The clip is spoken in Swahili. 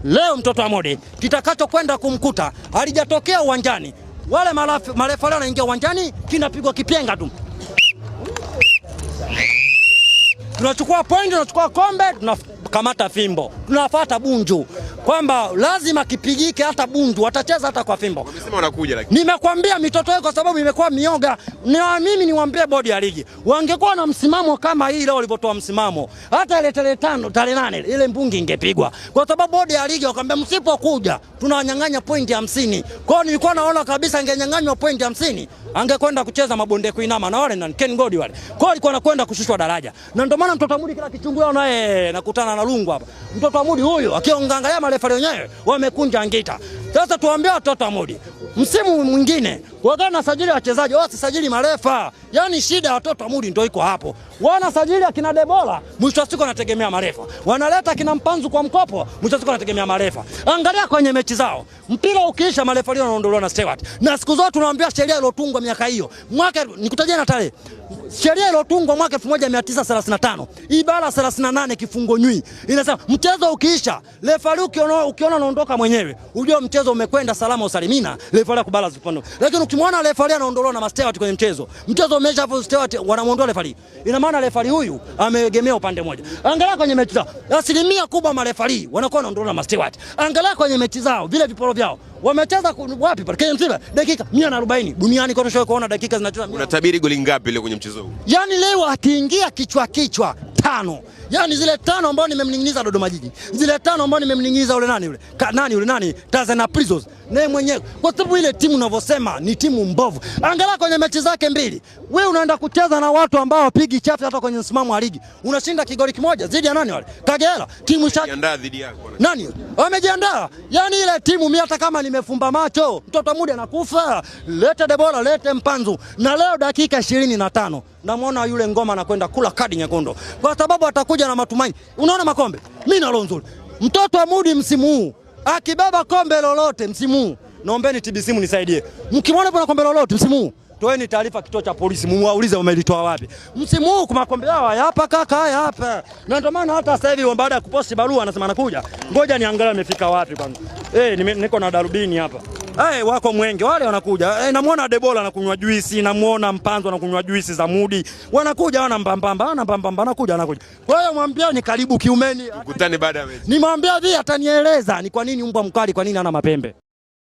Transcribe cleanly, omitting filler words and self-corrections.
Leo mtoto wa Modi kitakacho kwenda kumkuta halijatokea uwanjani. Wale marefa leo wanaingia uwanjani kinapigwa kipenga tu. Tunachukua point, tunachukua kombe, tunakamata fimbo. Tunafuata Bunju kwamba lazima kipigike hata Bunju, watacheza hata kwa fimbo. Wamesema wanakuja lakini. Nimekwambia mitoto yao kwa sababu imekuwa mioga. Na mimi niwaambie bodi ya ligi, wangekuwa na msimamo kama hii leo walipotoa msimamo, hata ile tarehe 5, tarehe 8 ile mbungi ingepigwa. Kwa sababu bodi ya ligi wakamwambia msipokuja tunawanyang'anya pointi 50. Kwa hiyo nilikuwa naona kabisa angenyang'anywa pointi 50, angekwenda kucheza mabonde kuinama na wale na Ken God wale. Kwa hiyo alikuwa anakwenda kushushwa daraja. Na ndio maana mtoto Mudi kila kichungu yao naye nakutana na lungu hapa. Mtoto Mudi huyo akiongangalia marefa wenyewe wamekunja ngita. Sasa tuambie watoto Mudi, msimu mwingine wakati na sajili wachezaji wasisajili marefa. Yaani shida watoto Mudi ndio iko hapo. Wana sajili akina Debola, mwisho wa siku wanategemea marefa. Wanaleta kina Mpanzu kwa mkopo, mwisho wa siku wanategemea marefa. Angalia kwenye mechi zao. Mpira ukiisha marefa leo wanaondolewa na Stewart. Na siku zote tunaambia sheria iliyotungwa miaka hiyo. Mwaka nikutajia na tarehe. Sheria iliyotungwa mwaka 1935, ibara 38 kifungo nywi. Inasema mchezo ukiisha, refa ukiona anaondoka mwenyewe, ujue mchezo umekwenda salama usalimina, refa kubala zipondo. Lakini ukimwona refa anaondolewa na Stewart kwenye mchezo umeisha hapo Stewart wanamuondoa refa. Ina maana refa huyu ameegemea upande mmoja. Angalia kwenye mechi zao. Asilimia kubwa marefa wanakuwa wanaondolewa na Stewart. Angalia kwenye mechi zao, vile viporo vyao. Wamecheza wapi pale? Kenya msiba dakika 140. Duniani kwa tunashoka kuona dakika zinacheza. Unatabiri goli ngapi leo kwenye mchezo huu? Yaani leo akiingia kichwa 5. Yaani zile 5 ambao nimemninginiza Dodoma Jiji. Zile 5 ambao nimemninginiza yule nani? Tanzania Prisons. Naye mwenyewe. Kwa sababu ile timu unavyosema ni timu mbovu. Angalia kwenye mechi zake 2. Wewe unaenda kucheza na watu ambao wapigi chafu hata kwenye msimamo wa ligi. Unashinda kigoli kimoja dhidi ya nani wale? Kagera. Timu ishajiandaa dhidi yako. Nani? Wamejiandaa. Yaani ile timu mimi hata kama nimefumba macho, mtoto Mudi anakufa. Lete Debola, lete Mpanzu. Na leo dakika 25 namuona yule Ngoma anakwenda kula kadi nyekundu. Kwa sababu atakuja na matumaini. Unaona makombe? Mimi na Lonzo. Mtoto wa Mudi msimu huu akibeba kombe lolote msimu huu, naombeni TBC mnisaidie. Mkimwona kuna kombe lolote msimu huu, toeni taarifa kituo cha polisi, muwaulize wamelitoa wapi. Msimu huu kwa makombe yao hapa kaka hapa. Na ndio maana hata sasa hivi baada ya kuposti barua anasema anakuja. Ngoja niangalie amefika wapi kwanza. Niko na darubini hapa. Wako Mwenge wale wanakuja. Namuona Debola anakunywa juisi, namuona Mpanzu anakunywa juisi za Mudi. Wanakuja wana mbambamba, anakuja. Kwa hiyo mwambie ni karibu kiumeni. Tukutane baada ya mechi. Nimwambia hivi atanieleza ni kwa nini mbwa mkali, kwa nini hana mapembe.